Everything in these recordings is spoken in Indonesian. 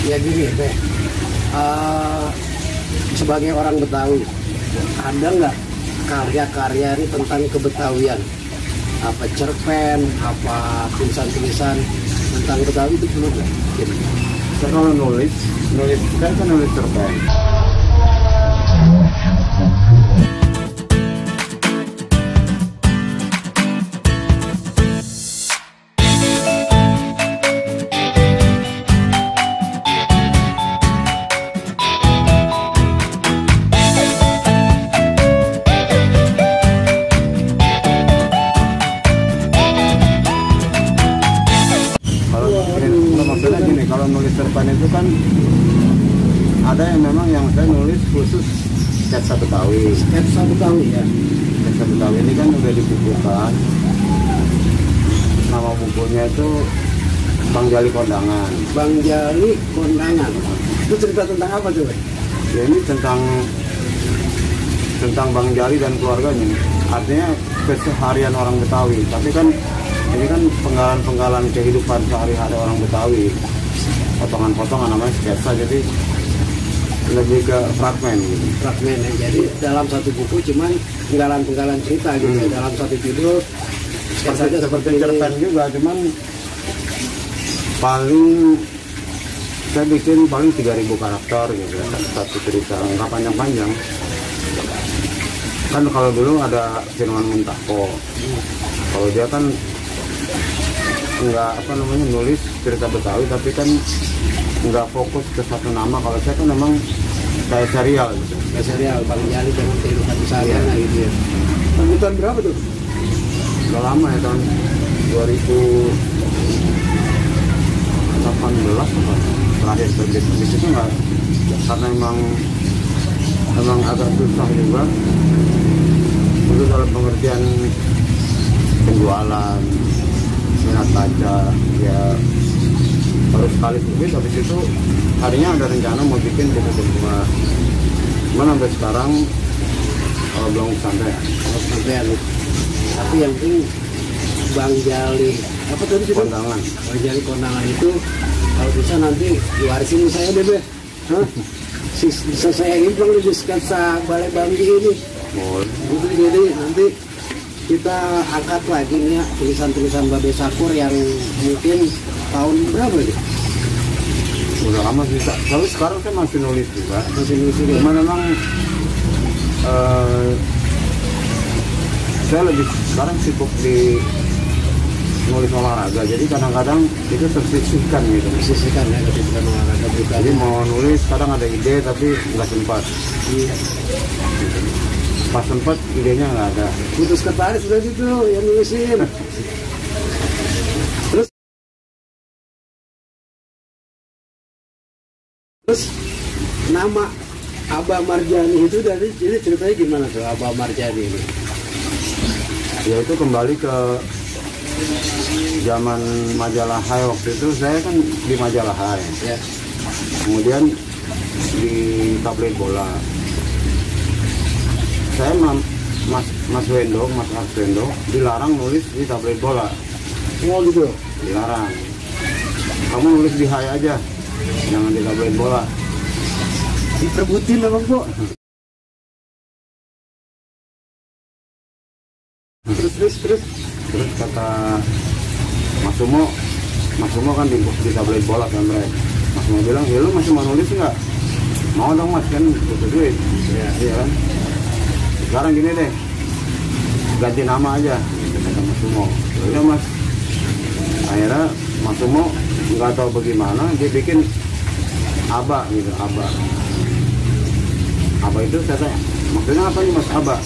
Ya gini Teh, sebagai orang Betawi, ada nggak karya-karya ini tentang kebetawian? Apa cerpen, apa tulisan-tulisan tentang Betawi itu perlu nggak? Saya kalau nulis saya kan nulis cerpen. Maksudnya gini, kalau nulis cerpen itu kan ada yang memang yang saya nulis khusus sketsa Betawi. Sketsa Betawi ya. Sketsa Betawi ini kan udah dibukukan. Nama bukunya itu Bang Jali Kondangan. Bang Jali Kondangan. Itu cerita tentang apa tuh? Ya ini tentang Bang Jali dan keluarganya. Artinya keseharian orang Betawi. Tapi kan ini kan penggalan-penggalan kehidupan sehari-hari orang Betawi, potongan-potongan namanya sketsa, jadi lebih ke fragmen gitu. Fragmen ya. Jadi dalam satu buku cuman penggalan-penggalan cerita gitu ya. Dalam satu judul seperti cerpen juga, cuman paling saya bikin paling 3.000 karakter gitu, satu cerita nggak panjang-panjang. Kan kalau dulu ada Firman Muntako, kalau dia kan nggak nulis cerita Betawi, tapi kan nggak fokus ke satu nama. Kalau saya kan memang kayak serial gitu. Kayak serial Bang Jali dengan kehidupan sehari-hari gitu ya. Tahun berapa tuh? Udah lama ya, tahun 2018 terakhir terbit. Di situ nggak, karena memang agak susah juga. Itu dalam pengertian penjualan, minat baca, ya harus sekali terbit. Habis itu harinya ada rencana mau bikin buku kedua, cuman sampai sekarang belum sampai. Tapi yang penting Bang Jali apa tadi itu? Kondangan. Bang Jali Kondangan itu kalau bisa nanti diwarisin saya deh Be. Bisa saya implang di sketsa Balai Banggi ini. Jadi nanti kita angkat lagi nih ya tulisan-tulisan Babe Sakur yang mungkin tahun berapa gitu? Udah lama sih, tapi sekarang saya masih nulis juga. Masih nulis juga. Cuman memang saya lebih sekarang sibuk di nulis olahraga, jadi kadang-kadang itu tersisihkan gitu. Tersisihkan ya, ketika olahraga juga. Jadi mau nulis kadang ada ide tapi nggak sempat. Iya. Pas sempat idenya nggak ada. Putus ketarik sudah gitu yang nulisin. Terus nama Abah Marjani itu dari jadi ceritanya gimana tuh Abah Marjani ini? Ya itu kembali ke zaman majalah Hai. Waktu itu saya kan di majalah Hai. Ya. Kemudian di tabloid bola. Saya Mas Arswendo dilarang nulis di tabloid bola. Oh gitu? Dilarang. Kamu nulis di Hai aja, jangan di tabloid bola. Diperbutin abang kok. Terus kata Mas Sumo kan di tabloid bola kan mereka. Mas Sumo bilang, ya lu masih mau nulis nggak? Mau dong Mas, kan butuh duit. Iya kan. Sekarang gini deh, ganti nama aja, kata Mas Sumo. Udah Mas. Akhirnya Mas Sumo nggak tahu bagaimana dia bikin Aba gitu, Aba. Aba itu saya tanya, maksudnya apa nih Mas Aba?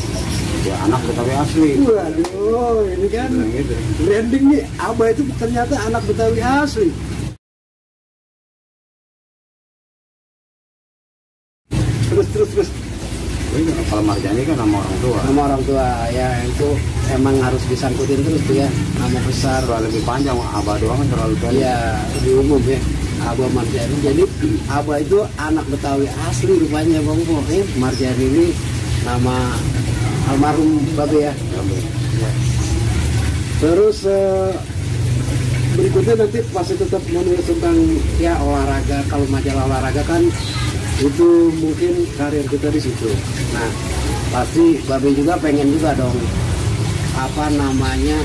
Ya anak Betawi asli. Waduh, ini kan gitu. Branding nih, Aba itu ternyata anak Betawi asli. Terus. Kalau Marjani kan nama orang tua. Nama orang tua ya itu emang harus disangkutin terus tuh ya, nama besar. Lebih panjang, Aba doang kan terlalu pendek. Iya, lebih umum ya. Abah Marjani. Jadi Abah itu anak Betawi asli rupanya Bang Po. Marjani ini nama almarhum Babe ya. Ya. Terus berikutnya nanti pasti tetap menulis tentang ya olahraga. Kalau majalah olahraga kan itu mungkin karir kita di situ. Nah pasti Babe juga pengen juga dong apa namanya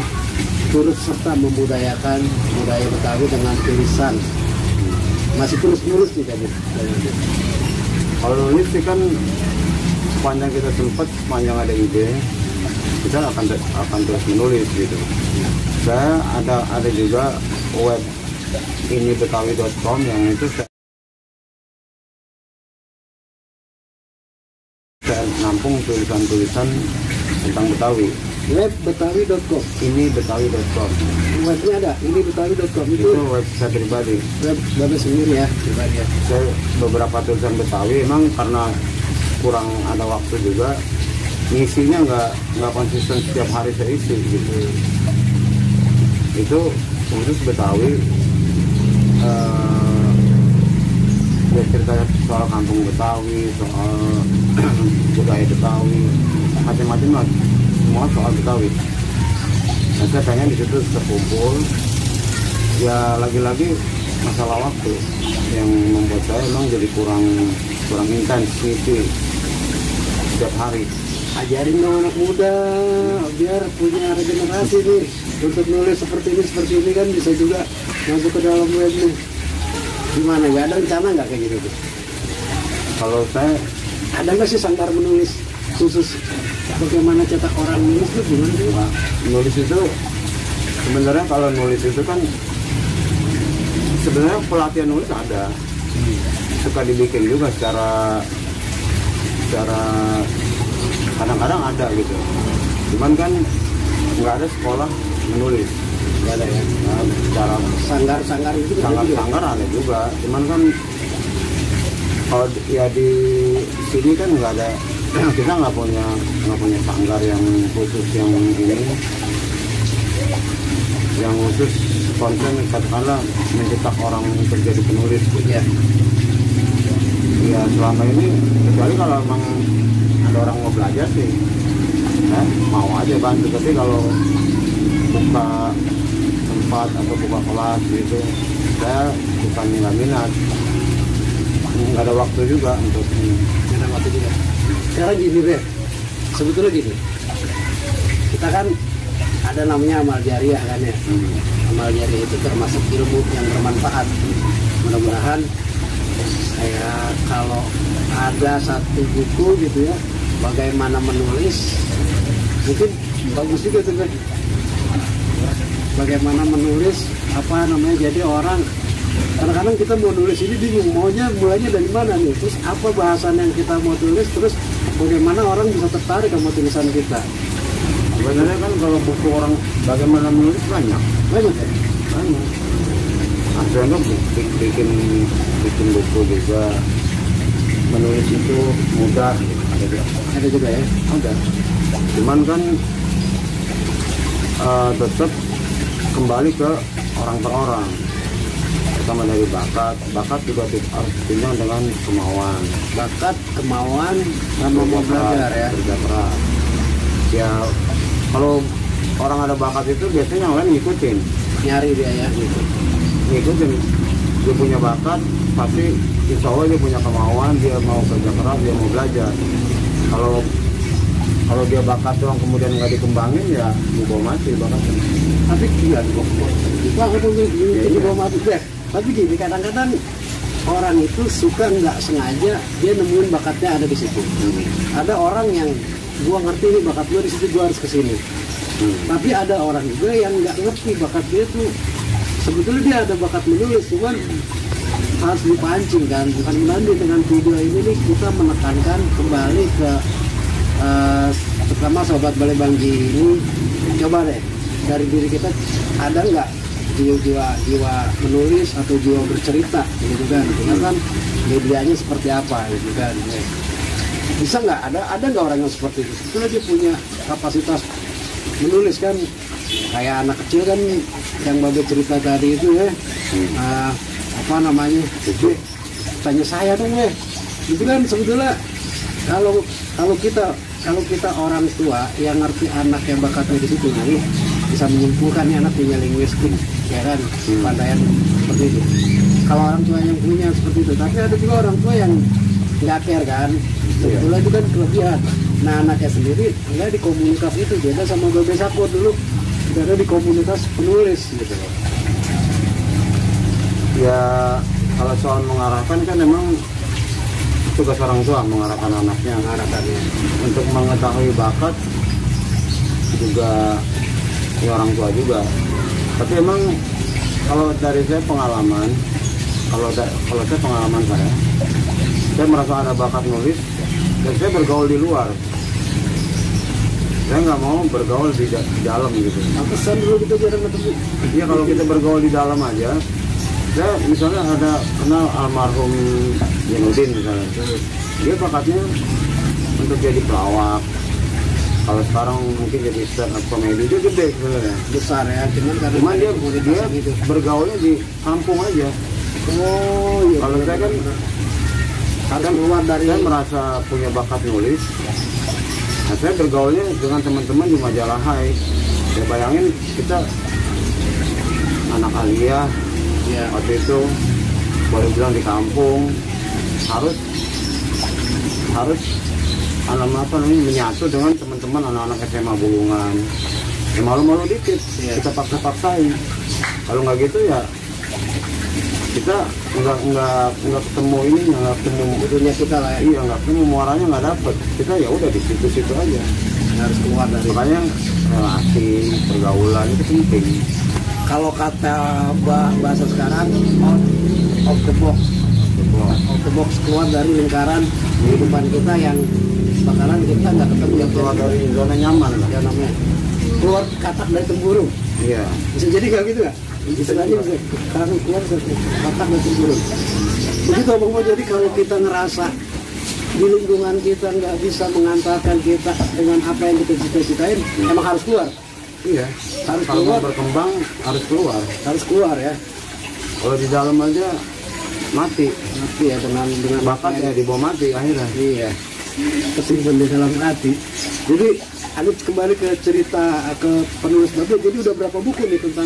turut serta membudayakan budaya Betawi dengan tulisan. Masih terus nulis nih Babe. Kalau nulis sih kan sepanjang kita sempat, sepanjang ada ide, kita akan terus menulis gitu. Saya ada juga web ini betawi.com yang itu saya nampung tulisan-tulisan tentang Betawi. Web betawi.com. Ini betawi.com. Webnya ada. Ini betawi.com itu web saya pribadi. Web Babe sendiri ya pribadi ya. Saya beberapa tulisan Betawi emang karena kurang ada waktu juga, ngisinya nggak konsisten setiap hari saya isi gitu. Itu khusus Betawi, ya ceritanya soal kampung Betawi, soal budaya Betawi, macam-macam lah, semua soal Betawi. Nah, saya pengen di situ terkumpul. Ya lagi-lagi masalah waktu yang membuat saya emang jadi kurang intens ngisi setiap hari. Ajarin dong anak muda biar punya regenerasi nih untuk nulis seperti ini kan bisa juga masuk ke dalam web nih. Gimana ya, ada rencana nggak kayak gitu tuh? Kalau saya ada nggak sih sanggar menulis khusus bagaimana cetak orang nulis tuh gimana sih? Nah, nulis itu sebenarnya kalau nulis itu kan sebenarnya pelatihan nulis ada, suka dibikin juga secara kadang-kadang ada gitu. Cuman kan nggak ada sekolah menulis, Nggak ada ya. nah, secara Sanggar itu kan ada juga. sanggar ada juga. Cuman kan kalau ya di sini kan nggak ada, kita nggak punya sanggar yang khusus yang ini, yang khusus konten katakanlah mencetak orang menjadi penulis. Ya. Ya selama ini kecuali kalau memang ada orang mau belajar sih, mau aja bantu. Tapi kalau buka tempat atau buka kelas gitu, saya bukan nggak minat, nggak ada waktu juga untuk ini. Nggak ada waktu juga. Sekarang gini deh, sebetulnya gini, kita kan ada namanya amal jariah kan ya. Amal jariah itu termasuk ilmu yang bermanfaat. Mudah-mudahan saya kalau ada satu buku gitu ya, bagaimana menulis, mungkin bagus juga tuh kan. Bagaimana menulis apa namanya, jadi orang kadang-kadang kita mau nulis ini bingung mulainya dari mana nih, terus apa bahasan yang kita mau tulis, terus bagaimana orang bisa tertarik sama tulisan kita. Sebenarnya kan kalau buku orang bagaimana menulis banyak Ya? banyak. Akhirnya bikin buku juga, menulis itu mudah, Ada juga ya. ada. Cuman kan tetap kembali ke orang per orang. Pertama dari bakat juga harus ditunjang dengan kemauan. Bakat, kemauan, sama mau belajar ya. Kerja keras. Ya kalau orang ada bakat itu biasanya yang lain ngikutin. Nyari dia ya gitu. Ngikutin, dia punya bakat, pasti insya Allah dia punya kemauan, dia mau kerja keras, dia mau belajar. Kalau dia bakat doang kemudian nggak dikembangin, ya dibawa mati bakatnya. Tapi gila ini belum mati deh. Tapi gini, kadang-kadang orang itu suka nggak sengaja dia nemuin bakatnya ada di situ. Ada orang yang gua ngerti nih bakat gua di situ, gua harus kesini. Tapi ada orang juga yang nggak ngerti bakat dia tuh sebetulnya dia ada bakat menulis, cuman harus dipancing kan. Bukan nanti dengan video ini nih kita menekankan kembali ke terutama sobat Balai Banggi ini, coba deh dari diri kita ada nggak jiwa menulis atau jiwa bercerita gitu kan. Kita kan medianya seperti apa gitu kan. Bisa nggak ada nggak orang yang seperti itu? Sebetulnya dia punya kapasitas menulis kan, kayak anak kecil kan yang Babe cerita tadi itu ya, apa namanya, itu tanya saya dong ya, itu kan sebetulnya kalau kita orang tua yang ngerti anak yang bakatnya di situ nih, bisa menyimpulkan nih anak punya linguistik, ya kan, pandaian seperti itu. Kalau orang tua yang punya seperti itu, tapi ada juga orang tua yang nggak care kan, sebetulnya itu kan kelebihan. Nah anaknya sendiri nggak di komunitas itu, beda sama Babe Sakur dulu, ada di komunitas penulis gitu. Ya kalau soal mengarahkan kan memang tugas orang tua mengarahkan anaknya, Mengarahkannya. untuk mengetahui bakat juga ya orang tua juga. Tapi emang kalau dari saya pengalaman, kalau saya pengalaman saya merasa ada bakat nulis dan saya bergaul di luar. Saya nggak mau bergaul di dalam gitu. Pantesan dulu kita jarang ketemu. Iya, kalau kita bergaul di dalam aja. Saya misalnya ada kenal almarhum Jenudin misalnya, dia bakatnya untuk jadi pelawak. Kalau sekarang mungkin jadi stand up comedy, dia gede sebenarnya, Besar ya, karena cuman dia komunitas gitu. bergaulnya di kampung aja. Oh iya. Kalau saya kan harus keluar dari. saya merasa punya bakat nulis. Nah, saya bergaulnya dengan teman-teman di majalah Hai. Ya bayangin kita anak aliyah, Ya. waktu itu boleh bilang di kampung harus menyatu dengan teman-teman anak-anak SMA Bulungan. Ya malu-malu dikit, kita paksa-paksain. Kalau nggak gitu ya kita nggak ketemu ini, nggak ketemu Itunya kita lah ya. iya, nggak ketemu muaranya, nggak dapet. Kita ya udah di situ-situ aja. Harus keluar dari. Makanya relasi pergaulan itu penting. Kalau kata bahasa sekarang, out the box, keluar dari lingkaran kehidupan kita yang bakalan kita nggak ketemu yang Keluar dari zona nyaman lah. ya namanya keluar katak dari tempurung. Iya. Bisa jadi nggak gitu nggak? Istilahnya bisa sekarang keluar dari katak dari tempurung. Begitu abang mau, jadi kalau kita ngerasa di lingkungan kita nggak bisa mengantarkan kita dengan apa yang kita cita-citain, emang harus keluar. Iya. Harus Kalau mau keluar. berkembang harus keluar. Harus keluar ya. Kalau di dalam aja mati. Mati ya dengan Bakat ya dibawa mati akhirnya. Iya, kesimpan di dalam hati. Jadi Adit kembali ke cerita ke penulis Babe. Jadi udah berapa buku nih tentang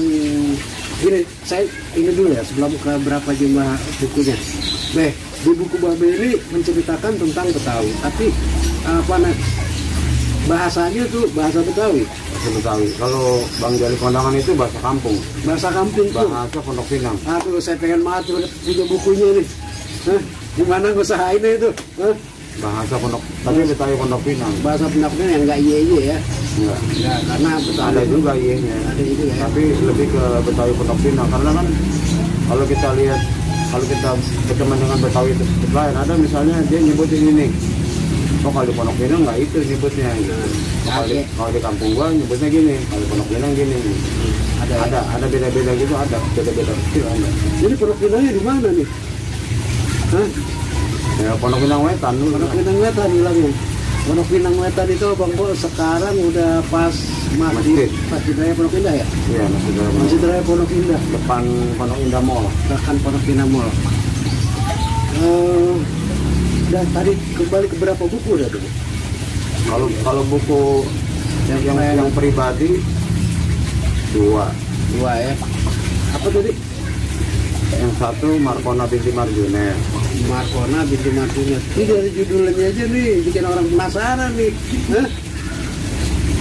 ini? Saya ini dulu ya, sebelum ke berapa jumlah bukunya. Di buku Babe ini menceritakan tentang Betawi, tapi apa bahasanya tuh bahasa Betawi. Bahasa Betawi. Kalau Bang Jali Kondangan itu bahasa kampung. Bahasa kampung tuh. Bahasa Pondok Pinang. Aduh, saya pengen banget punya bukunya nih. Hah? Gimana usahainnya itu? Hah? Bahasa Pondok, tapi Betawi Pondok Pinang. Bahasa pendapatnya yang nggak iye ya? Enggak. Enggak, karena Betawi Ada juga iya-nya. Ada juga ya. Tapi lebih ke Betawi Pondok Pinang karena kan kalau kita lihat, kalau kita berteman dengan Betawi itu lain, ada misalnya dia nyebutin ini. Oh, kalau di Pondok Pinang nggak itu nyebutnya. Kalau di kampung gua nyebutnya gini, kalau di Pondok Pinang gini. Ada beda-beda gitu, ada beda-beda kecil ada. Jadi Pondok Pinangnya di mana nih? Hah? Ya Pondok Pinang Wetan dulu. Pondok Pinang Wetan bilangnya. Pondok Pinang Wetan itu Bang Bo sekarang udah pas Masjid. Masjid Raya Pondok Indah ya? Iya, Masjid Raya Pondok Indah. depan Pondok Indah Mall. Bahkan Pondok Indah Mall. Dan tadi kembali ke berapa buku udah tuh? Kalau buku yang pribadi dua ya. Apa tadi? Yang satu Markona binti Marjuner. Markona binti Marjuner. Ini dari judulnya aja nih bikin orang penasaran nih. Hah?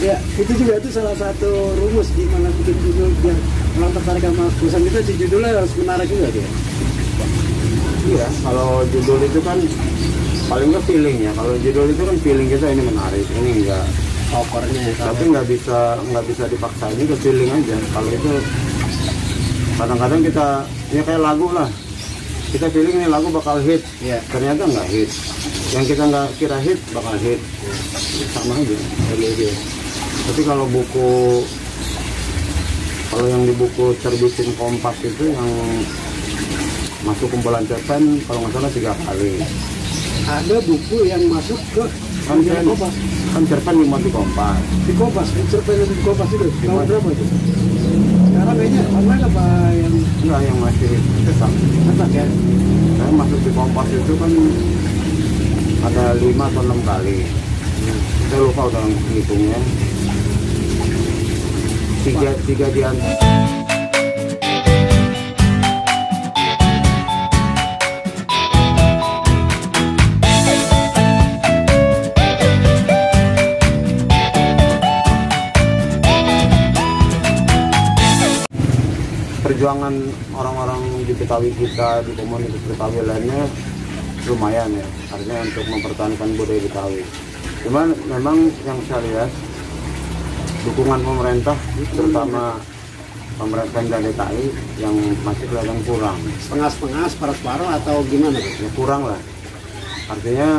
Ya, itu juga itu salah satu rumus gimana bikin judul yang orang tertarik sama tulisan kita, si judulnya harus menarik juga dia. Iya, kalau judul itu kan paling nggak feeling ya. Kalau judul itu kan feeling kita ini menarik, ini enggak. Okornya ya. Tapi nggak bisa dipaksa, ini ke feeling aja. Kalau itu kadang-kadang kita ya kayak lagu lah. Kita feeling ini lagu bakal hit, Iya. ternyata nggak hit. Yang kita nggak kira hit bakal hit, sama aja. Tapi kalau yang di buku terbitin Kompas itu yang masuk kumpulan cerpen kalau nggak salah 3 kali. Ada buku yang masuk ke Kan Kompas. Kan cerpen dimuat di Kompas. Di Kompas, cerpen di Kompas itu tahun berapa itu? Sekarang kayaknya online apa yang Enggak, yang masih cetak. cetak ya? Saya masuk di Kompas itu kan ada 5 atau 6 kali. Saya lupa udah ngitungnya. Ada. Tapi lebih ke betawi Pondok Pinang. Ada. Ada itu ya. Tapi kalau buku yang masuk ke cerpen di Kompas itu tahun berapa itu? Sekarang kayaknya online apa yang cetak. Cetak ya? Saya masuk di Kompas itu kan ada 5 atau 6 kali. Saya lupa udah ngitungnya. tiga di antara perjuangan orang-orang di Betawi kita, di komunitas Betawi lainnya lumayan ya, artinya untuk mempertahankan budaya Betawi. Cuman memang yang saya lihat dukungan pemerintah, terutama pemerintah DKI yang masih kelihatan kurang. Setengah-setengah, separuh-separuh atau gimana? Ya, kurang lah. Artinya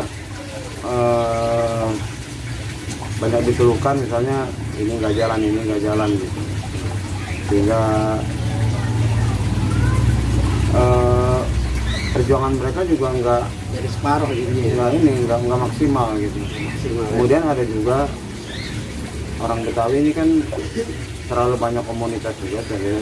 banyak dikeluhkan, misalnya ini nggak jalan gitu. Sehingga perjuangan mereka juga nggak Jadi separuh gitu ya. nggak maksimal gitu. Kemudian ada juga orang Betawi ini kan terlalu banyak komunitas juga, jadi